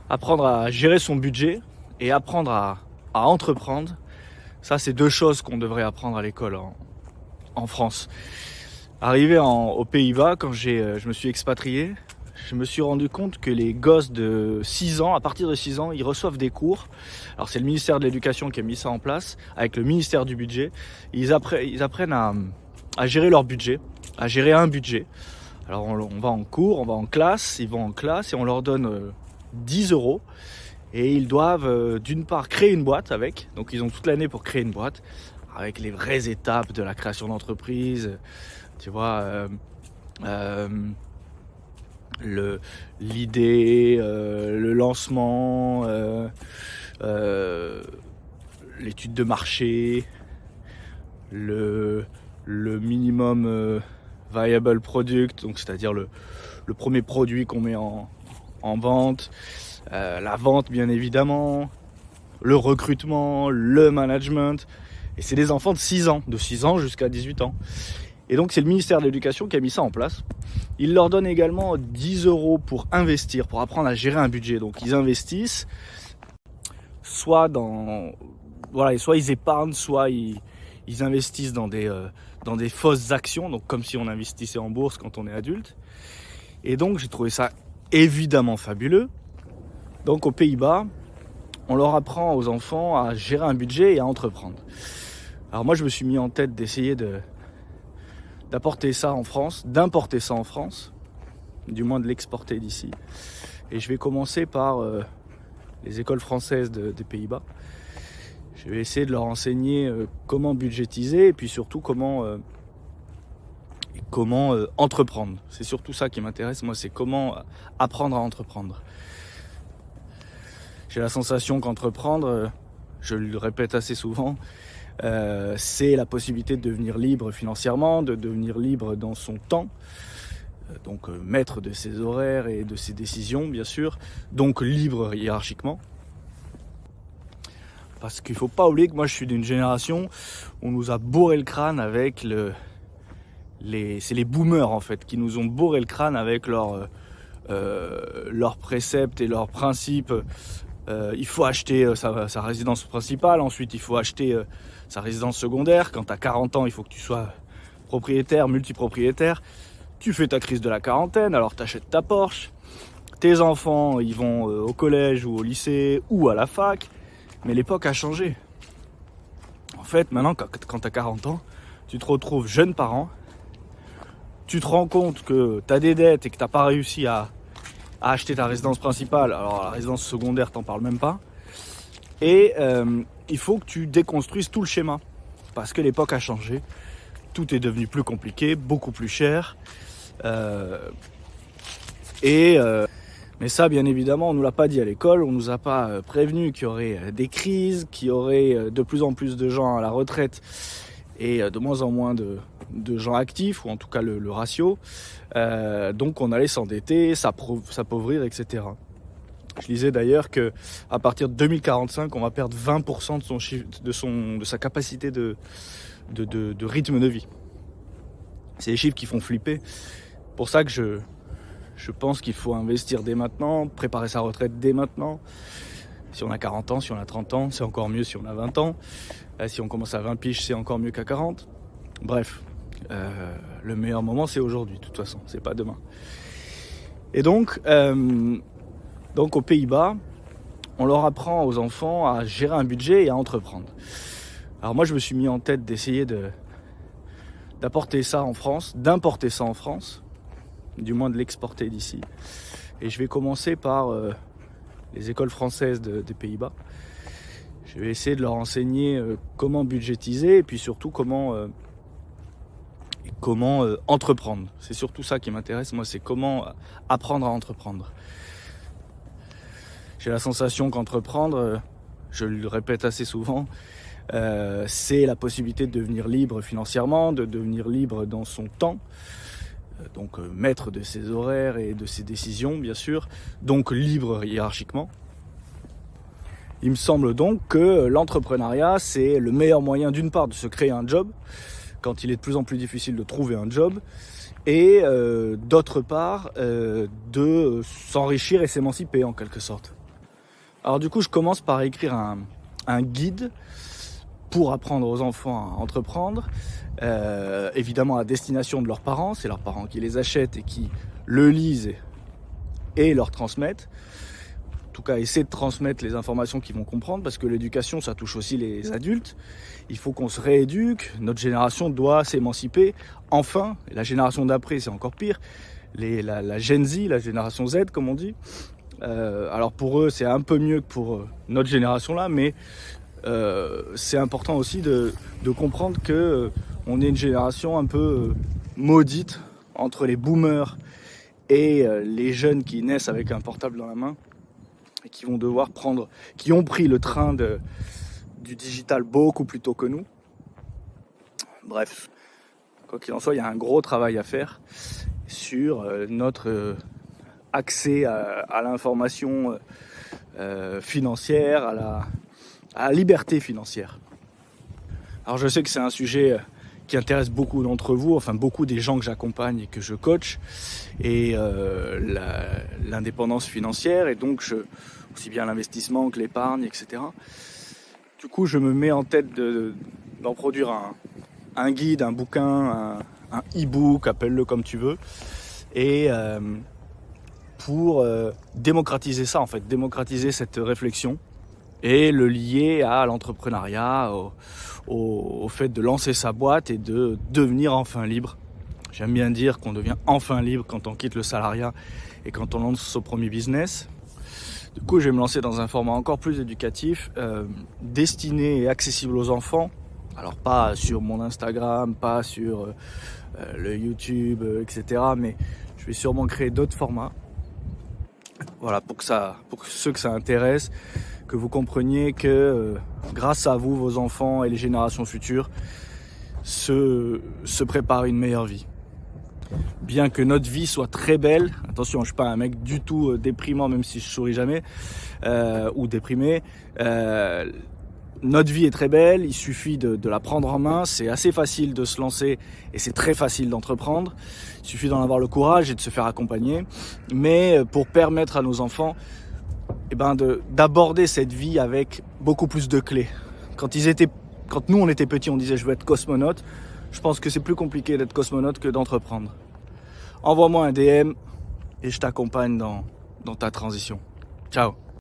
apprendre à gérer son budget et apprendre à entreprendre. Ça, c'est deux choses qu'on devrait apprendre à l'école en France. Arrivé aux Pays-Bas, quand je me suis expatrié, je me suis rendu compte que les gosses de 6 ans, à partir de 6 ans, ils reçoivent des cours. Alors c'est le ministère de l'Éducation qui a mis ça en place, avec le ministère du Budget. Ils apprennent à gérer leur budget, à gérer un budget. Alors on va en cours, on va en classe, ils vont en classe et on leur donne 10 euros. Et ils doivent d'une part créer une boîte avec, donc ils ont toute l'année pour créer une boîte, avec les vraies étapes de la création d'entreprise, tu vois, l'idée, le lancement, l'étude de marché, le minimum viable product, donc c'est-à-dire le premier produit qu'on met en vente, la vente bien évidemment, le recrutement, le management. Et c'est des enfants de 6 ans, de 6 ans jusqu'à 18 ans. Et donc c'est le ministère de l'Éducation qui a mis ça en place. Il leur donne également 10 euros pour investir, pour apprendre à gérer un budget. Donc ils investissent, soit ils épargnent, soit ils investissent dans des fausses actions, donc comme si on investissait en bourse quand on est adulte. Et donc j'ai trouvé ça évidemment fabuleux. Donc aux Pays-Bas, on leur apprend aux enfants à gérer un budget et à entreprendre. Alors moi je me suis mis en tête d'essayer d'apporter ça en France, d'importer ça en France, du moins de l'exporter d'ici. Et je vais commencer par les écoles françaises des Pays-Bas. Je vais essayer de leur enseigner comment budgétiser et puis surtout comment entreprendre. C'est surtout ça qui m'intéresse, moi, c'est comment apprendre à entreprendre. J'ai la sensation qu'entreprendre, je le répète assez souvent, c'est la possibilité de devenir libre financièrement, de devenir libre dans son temps, donc maître de ses horaires et de ses décisions, bien sûr, donc libre hiérarchiquement. Parce qu'il ne faut pas oublier que moi je suis d'une génération où on nous a bourré le crâne avec c'est les boomers en fait, qui nous ont bourré le crâne avec leurs préceptes et leurs principes. Il faut acheter sa résidence principale, ensuite il faut acheter sa résidence secondaire. Quand tu as 40 ans, il faut que tu sois propriétaire, multipropriétaire. Tu fais ta crise de la quarantaine, alors tu achètes ta Porsche. Tes enfants, ils vont au collège ou au lycée ou à la fac. Mais l'époque a changé. En fait, maintenant, quand tu as 40 ans, tu te retrouves jeune parent. Tu te rends compte que tu as des dettes et que tu n'as pas réussi à acheter ta résidence principale. Alors la résidence secondaire, t'en parles même pas. Et il faut que tu déconstruises tout le schéma. Parce que l'époque a changé. Tout est devenu plus compliqué, beaucoup plus cher. Mais ça, bien évidemment, on nous l'a pas dit à l'école. On nous a pas prévenu qu'il y aurait des crises, qu'il y aurait de plus en plus de gens à la retraite et de moins en moins de gens actifs, ou en tout cas le ratio. Donc on allait s'endetter, s'appauvrir, etc. Je lisais d'ailleurs qu'à partir de 2045, on va perdre 20% de sa capacité de rythme de vie. C'est des chiffres qui font flipper. Pour ça que je pense qu'il faut investir dès maintenant, préparer sa retraite dès maintenant. Si on a 40 ans, si on a 30 ans, c'est encore mieux si on a 20 ans. Si on commence à 20 piges, c'est encore mieux qu'à 40. Bref, le meilleur moment, c'est aujourd'hui, de toute façon, c'est pas demain. Et donc aux Pays-Bas, on leur apprend aux enfants à gérer un budget et à entreprendre. Alors moi, je me suis mis en tête d'essayer d'apporter ça en France, d'importer ça en France, du moins de l'exporter d'ici. Et je vais commencer par les écoles françaises des Pays-Bas. Je vais essayer de leur enseigner comment budgétiser et puis surtout comment entreprendre. C'est surtout ça qui m'intéresse, moi, c'est comment apprendre à entreprendre. J'ai la sensation qu'entreprendre, je le répète assez souvent, c'est la possibilité de devenir libre financièrement, de devenir libre dans son temps, donc maître de ses horaires et de ses décisions, bien sûr, donc libre hiérarchiquement. Il me semble donc que l'entrepreneuriat, c'est le meilleur moyen d'une part de se créer un job, quand il est de plus en plus difficile de trouver un job, et d'autre part de s'enrichir et s'émanciper en quelque sorte. Alors du coup, je commence par écrire un guide pour apprendre aux enfants à entreprendre, évidemment à destination de leurs parents. C'est leurs parents qui les achètent et qui le lisent et leur transmettent. En tout cas, essayer de transmettre les informations qu'ils vont comprendre, parce que l'éducation, ça touche aussi les adultes. Il faut qu'on se rééduque, notre génération doit s'émanciper. Enfin, la génération d'après, c'est encore pire. La Gen Z, la génération Z, comme on dit. Alors pour eux, c'est un peu mieux que pour notre génération-là, mais c'est important aussi de comprendre que on est une génération un peu maudite entre les boomers et les jeunes qui naissent avec un portable dans la main et qui vont devoir qui ont pris le train du digital beaucoup plus tôt que nous. Bref, quoi qu'il en soit, il y a un gros travail à faire sur notre accès à l'information financière, à la liberté financière. Alors je sais que c'est un sujet qui intéresse beaucoup d'entre vous, enfin beaucoup des gens que j'accompagne et que je coach, et l'indépendance financière, et donc aussi bien l'investissement que l'épargne, etc. Du coup, je me mets en tête d'en produire un guide, un bouquin, un e-book, appelle-le comme tu veux, et pour démocratiser ça, en fait, démocratiser cette réflexion et le lier à l'entrepreneuriat, au fait de lancer sa boîte et de devenir enfin libre. J'aime bien dire qu'on devient enfin libre quand on quitte le salariat et quand on lance son premier business. Du coup, je vais me lancer dans un format encore plus éducatif, destiné et accessible aux enfants. Alors pas sur mon Instagram, pas sur le YouTube, etc. Mais je vais sûrement créer d'autres formats. Voilà, pour ceux que ça intéresse, que vous compreniez que grâce à vous, vos enfants et les générations futures se préparent une meilleure vie. Bien que notre vie soit très belle, attention, je suis pas un mec du tout déprimant, même si je souris jamais, ou déprimé, notre vie est très belle, il suffit de la prendre en main, c'est assez facile de se lancer et c'est très facile d'entreprendre. Il suffit d'en avoir le courage et de se faire accompagner. Mais pour permettre à nos enfants d'aborder cette vie avec beaucoup plus de clés. Quand nous on était petits, on disait je veux être cosmonaute. Je pense que c'est plus compliqué d'être cosmonaute que d'entreprendre. Envoie-moi un DM et je t'accompagne dans ta transition. Ciao.